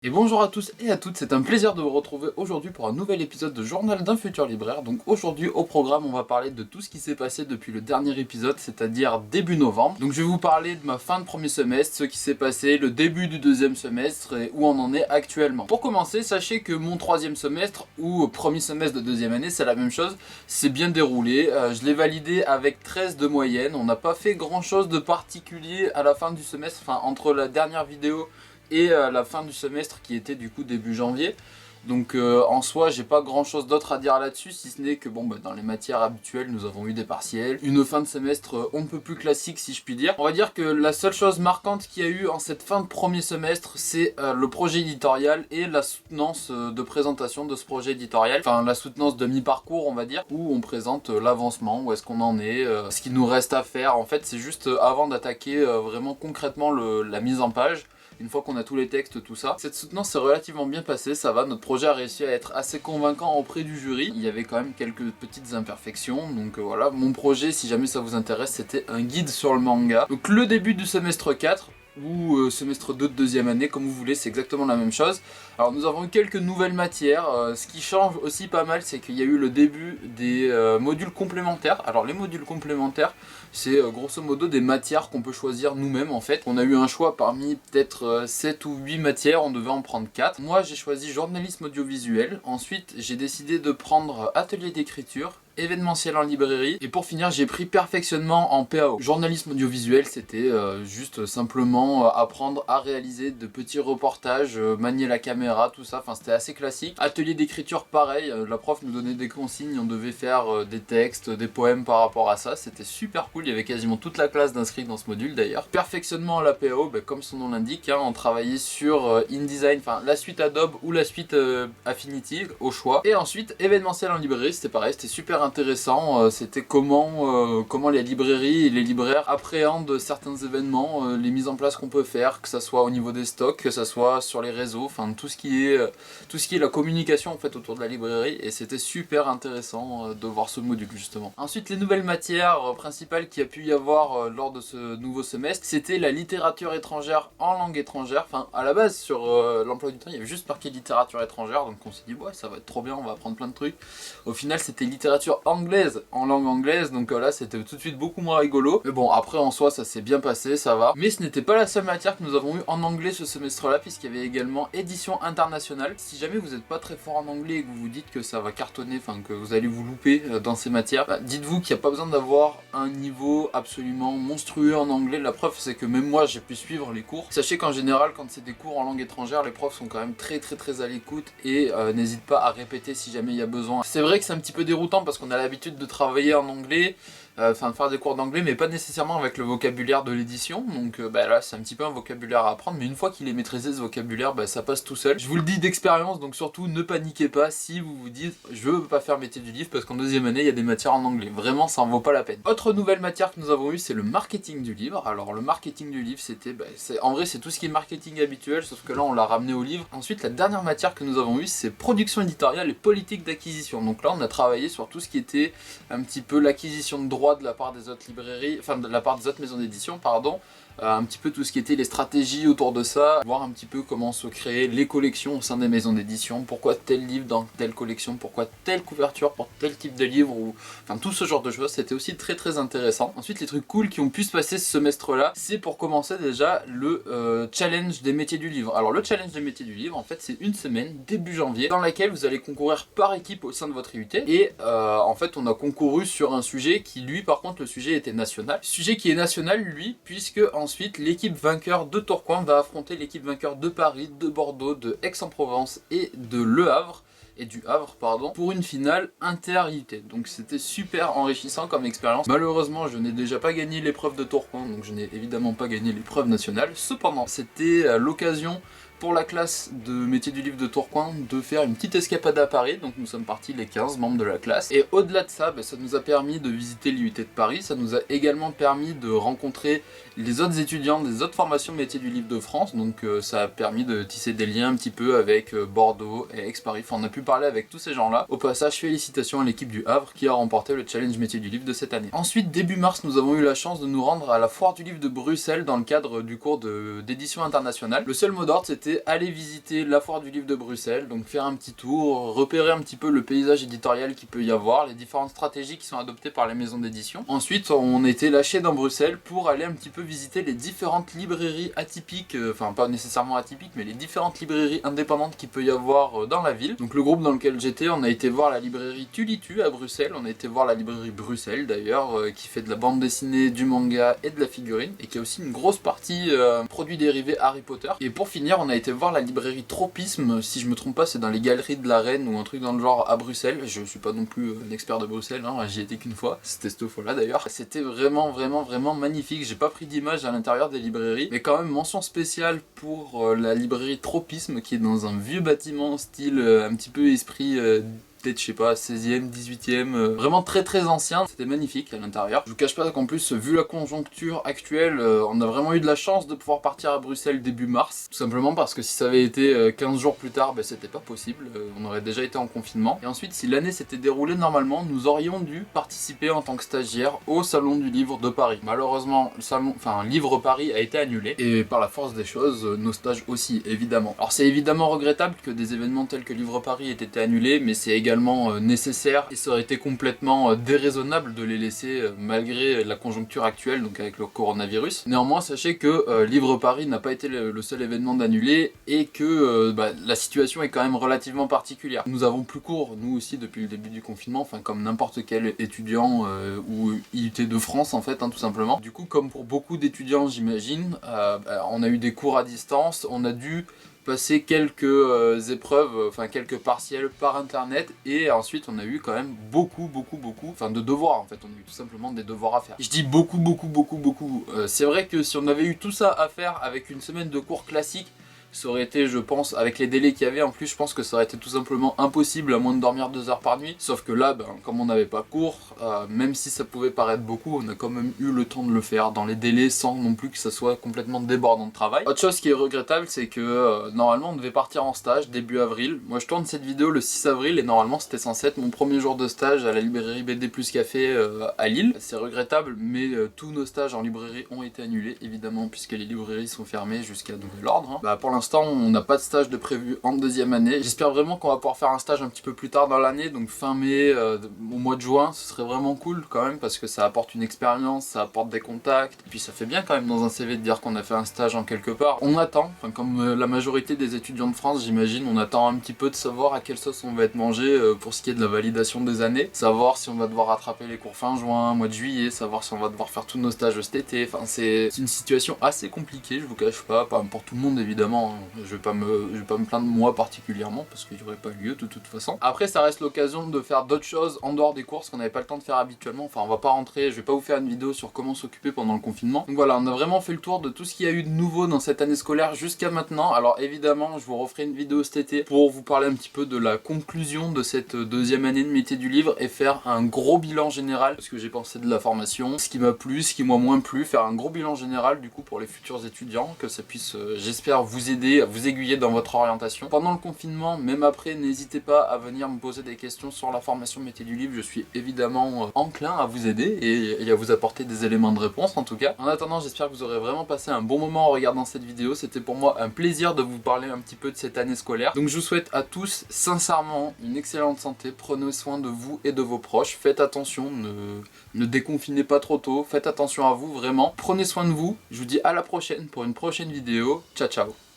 Et bonjour à tous et à toutes, c'est un plaisir de vous retrouver aujourd'hui pour un nouvel épisode de Journal d'un futur libraire. Donc aujourd'hui au programme on va parler de tout ce qui s'est passé depuis le dernier épisode, c'est-à-dire début novembre. Donc je vais vous parler de ma fin de premier semestre, ce qui s'est passé, le début du deuxième semestre et où on en est actuellement. Pour commencer, sachez que mon troisième semestre ou premier semestre de deuxième année, c'est la même chose, c'est bien déroulé. Je l'ai validé avec 13 de moyenne, on n'a pas fait grand chose de particulier à la fin du semestre, enfin entre la dernière vidéo et la fin du semestre qui était du coup début janvier. Donc en soi j'ai pas grand chose d'autre à dire là-dessus, si ce n'est que bon dans les matières habituelles nous avons eu des partiels, une fin de semestre on ne peut plus classique si je puis dire. On va dire que la seule chose marquante qu'il y a eu en cette fin de premier semestre, c'est le projet éditorial et la soutenance de présentation de ce projet éditorial, enfin la soutenance de mi-parcours on va dire, où on présente l'avancement, où est-ce qu'on en est, ce qu'il nous reste à faire. En fait c'est juste avant d'attaquer vraiment concrètement la mise en page. Une fois qu'on a tous les textes, tout ça. Cette soutenance s'est relativement bien passée, ça va, notre projet a réussi à être assez convaincant auprès du jury. Il y avait quand même quelques petites imperfections, donc voilà. Mon projet, si jamais ça vous intéresse, c'était un guide sur le manga. Donc le début du semestre 4, ou semestre 2 de deuxième année, comme vous voulez, c'est exactement la même chose. Alors nous avons eu quelques nouvelles matières, ce qui change aussi pas mal, c'est qu'il y a eu le début des modules complémentaires. Alors les modules complémentaires, c'est grosso modo des matières qu'on peut choisir nous-mêmes en fait. On a eu un choix parmi peut-être 7 ou 8 matières, on devait en prendre 4. Moi j'ai choisi journalisme audiovisuel, ensuite j'ai décidé de prendre atelier d'écriture, événementiel en librairie, et pour finir j'ai pris perfectionnement en PAO. Journalisme audiovisuel, c'était juste simplement apprendre à réaliser de petits reportages, manier la caméra, tout ça, enfin c'était assez classique. Atelier d'écriture pareil, la prof nous donnait des consignes, on devait faire des textes, des poèmes par rapport à ça, c'était super cool, il y avait quasiment toute la classe d'inscrits dans ce module d'ailleurs. Perfectionnement à la PAO, comme son nom l'indique, hein, on travaillait sur InDesign, enfin la suite Adobe ou la suite Affinity au choix. Et ensuite événementiel en librairie, c'était pareil, c'était super intéressant, c'était comment les librairies et les libraires appréhendent certains événements, les mises en place qu'on peut faire, que ça soit au niveau des stocks, que ça soit sur les réseaux, enfin tout ce qui est la communication en fait autour de la librairie, et c'était super intéressant de voir ce module justement. Ensuite les nouvelles matières principales qu'il y a pu y avoir lors de ce nouveau semestre, c'était la littérature étrangère en langue étrangère. Enfin à la base sur l'emploi du temps il y avait juste marqué littérature étrangère, donc on s'est dit ouais ça va être trop bien, on va apprendre plein de trucs. Au final c'était littérature anglaise en langue anglaise, donc là c'était tout de suite beaucoup moins rigolo. Mais bon après en soi ça s'est bien passé, ça va. Mais ce n'était pas la seule matière que nous avons eu en anglais ce semestre là, puisqu'il y avait également édition internationale. Si jamais vous n'êtes pas très fort en anglais et que vous vous dites que ça va cartonner, enfin que vous allez vous louper dans ces matières, dites-vous qu'il n'y a pas besoin d'avoir un niveau absolument monstrueux en anglais. La preuve c'est que même moi j'ai pu suivre les cours. Sachez qu'en général quand c'est des cours en langue étrangère, les profs sont quand même très à l'écoute et n'hésitent pas à répéter si jamais il y a besoin. C'est vrai que c'est un petit peu déroutant parce qu'on a l'habitude de travailler en anglais, enfin de faire des cours d'anglais, mais pas nécessairement avec le vocabulaire de l'édition, donc là c'est un petit peu un vocabulaire à apprendre, mais une fois qu'il est maîtrisé ce vocabulaire, ça passe tout seul. Je vous le dis d'expérience, donc surtout ne paniquez pas si vous vous dites je veux pas faire métier du livre, parce qu'en deuxième année il y a des matières en anglais, vraiment ça en vaut pas la peine. Autre nouvelle matière que nous avons eu, c'est le marketing du livre. Alors le marketing du livre c'était, en vrai c'est tout ce qui est marketing habituel, sauf que là on l'a ramené au livre. Ensuite la dernière matière que nous avons eu c'est production éditoriale et politique d'acquisition, donc là on a travaillé sur tout ce qui était un petit peu l'acquisition de droits de la part des autres librairies, enfin de la part des autres maisons d'édition, pardon, un petit peu tout ce qui était les stratégies autour de ça, voir un petit peu comment se créer les collections au sein des maisons d'édition, pourquoi tel livre dans telle collection, pourquoi telle couverture pour tel type de livre, ou enfin tout ce genre de choses, c'était aussi très intéressant. Ensuite les trucs cool qui ont pu se passer ce semestre là, c'est pour commencer déjà le challenge des métiers du livre. Alors le challenge des métiers du livre en fait c'est une semaine début janvier dans laquelle vous allez concourir par équipe au sein de votre IUT, et en fait on a concouru sur un sujet qui lui par contre le sujet était national, sujet qui est national lui, puisque ensuite l'équipe vainqueur de Tourcoing va affronter l'équipe vainqueur de Paris, de Bordeaux, de Aix-en-Provence et de Le Havre, pour une finale inter-IUT. Donc c'était super enrichissant comme expérience. Malheureusement je n'ai déjà pas gagné l'épreuve de Tourcoing, donc je n'ai évidemment pas gagné l'épreuve nationale. Cependant c'était l'occasion pour la classe de métier du livre de Tourcoing de faire une petite escapade à Paris, donc nous sommes partis les 15 membres de la classe, et au-delà de ça, ça nous a permis de visiter l'IUT de Paris, ça nous a également permis de rencontrer les autres étudiants des autres formations métiers du livre de France, donc ça a permis de tisser des liens un petit peu avec Bordeaux et Aix-Paris, enfin on a pu parler avec tous ces gens-là. Au passage, félicitations à l'équipe du Havre qui a remporté le challenge métier du livre de cette année. Ensuite, début mars, nous avons eu la chance de nous rendre à la foire du livre de Bruxelles dans le cadre du cours d'édition internationale. Le seul mot d'ordre c'était c'était aller visiter la foire du livre de Bruxelles, donc faire un petit tour, repérer un petit peu le paysage éditorial qu'il peut y avoir, les différentes stratégies qui sont adoptées par les maisons d'édition. Ensuite, on était lâché dans Bruxelles pour aller un petit peu visiter les différentes librairies atypiques, enfin pas nécessairement atypiques, mais les différentes librairies indépendantes qu'il peut y avoir dans la ville. Donc le groupe dans lequel j'étais, on a été voir la librairie Tulitu à Bruxelles, on a été voir la librairie Bruxelles d'ailleurs, qui fait de la bande dessinée, du manga et de la figurine, et qui a aussi une grosse partie produits dérivés Harry Potter. Et pour finir, on a été voir la librairie Tropisme, si je me trompe pas, c'est dans les galeries de la Reine ou un truc dans le genre à Bruxelles. Je suis pas non plus un expert de Bruxelles, hein, j'y étais qu'une fois, c'était cette fois-là d'ailleurs. C'était vraiment magnifique, j'ai pas pris d'image à l'intérieur des librairies, mais quand même mention spéciale pour la librairie Tropisme qui est dans un vieux bâtiment style un petit peu esprit peut-être je sais pas 16e, 18e, vraiment très ancien, c'était magnifique à l'intérieur. Je vous cache pas qu'en plus vu la conjoncture actuelle, on a vraiment eu de la chance de pouvoir partir à Bruxelles début mars, tout simplement parce que si ça avait été 15 jours plus tard, ben, c'était pas possible, on aurait déjà été en confinement. Et ensuite si l'année s'était déroulée normalement, nous aurions dû participer en tant que stagiaire au salon du livre de Paris. Malheureusement le salon, enfin Livre Paris a été annulé, et par la force des choses, nos stages aussi évidemment. Alors c'est évidemment regrettable que des événements tels que Livre Paris aient été annulés, mais c'est également nécessaire et ça aurait été complètement déraisonnable de les laisser malgré la conjoncture actuelle, donc avec le coronavirus. Néanmoins, sachez que Livre Paris n'a pas été le seul événement d'annulé et que la situation est quand même relativement particulière. Nous avons plus cours, nous aussi, depuis le début du confinement, enfin comme n'importe quel étudiant ou IUT de France en fait, hein, tout simplement. Du coup, comme pour beaucoup d'étudiants, j'imagine, on a eu des cours à distance, on a dû passer quelques épreuves, enfin quelques partiels par internet, et ensuite on a eu quand même beaucoup, enfin de devoirs en fait, on a eu tout simplement des devoirs à faire. Je dis beaucoup, c'est vrai que si on avait eu tout ça à faire avec une semaine de cours classique, ça aurait été, je pense, avec les délais qu'il y avait en plus, je pense que ça aurait été tout simplement impossible à moins de dormir 2 heures par nuit. Sauf que là, comme on n'avait pas cours, même si ça pouvait paraître beaucoup, on a quand même eu le temps de le faire dans les délais sans non plus que ça soit complètement débordant de travail. Autre chose qui est regrettable, c'est que normalement on devait partir en stage début avril. Moi je tourne cette vidéo le 6 avril et normalement c'était censé être mon premier jour de stage à la librairie BD Plus Café à Lille. C'est regrettable, mais tous nos stages en librairie ont été annulés, évidemment, puisque les librairies sont fermées jusqu'à nouvel ordre. Hein. Pour l'instant, on n'a pas de stage de prévu en deuxième année. J'espère vraiment qu'on va pouvoir faire un stage un petit peu plus tard dans l'année, donc fin mai, au mois de juin, ce serait vraiment cool quand même, parce que ça apporte une expérience, ça apporte des contacts, et puis ça fait bien quand même dans un CV de dire qu'on a fait un stage en quelque part. On attend, enfin comme la majorité des étudiants de France, j'imagine, on attend un petit peu de savoir à quelle sauce on va être mangé pour ce qui est de la validation des années, savoir si on va devoir rattraper les cours fin juin, mois de juillet, savoir si on va devoir faire tous nos stages cet été. Enfin c'est une situation assez compliquée, je vous cache pas pour tout le monde évidemment. Je vais pas me plaindre moi particulièrement parce qu'il n'y aurait pas lieu de toute façon. Après ça reste l'occasion de faire d'autres choses en dehors des courses qu'on n'avait pas le temps de faire habituellement. Enfin on va pas rentrer, je vais pas vous faire une vidéo sur comment s'occuper pendant le confinement. Donc voilà, on a vraiment fait le tour de tout ce qu'il y a eu de nouveau dans cette année scolaire jusqu'à maintenant. Alors évidemment je vous referai une vidéo cet été pour vous parler un petit peu de la conclusion de cette deuxième année de métier du livre et faire un gros bilan général de ce que j'ai pensé de la formation, ce qui m'a plu, ce qui m'a moins plu, faire un gros bilan général du coup pour les futurs étudiants, que ça puisse j'espère vous aider à vous aiguiller dans votre orientation. Pendant le confinement, même après, n'hésitez pas à venir me poser des questions sur la formation métier du livre, je suis évidemment enclin à vous aider et à vous apporter des éléments de réponse en tout cas. En attendant, j'espère que vous aurez vraiment passé un bon moment en regardant cette vidéo, c'était pour moi un plaisir de vous parler un petit peu de cette année scolaire. Donc je vous souhaite à tous sincèrement une excellente santé, prenez soin de vous et de vos proches, faites attention, ne déconfinez pas trop tôt, faites attention à vous vraiment, prenez soin de vous, je vous dis à la prochaine pour une prochaine vidéo, ciao ciao.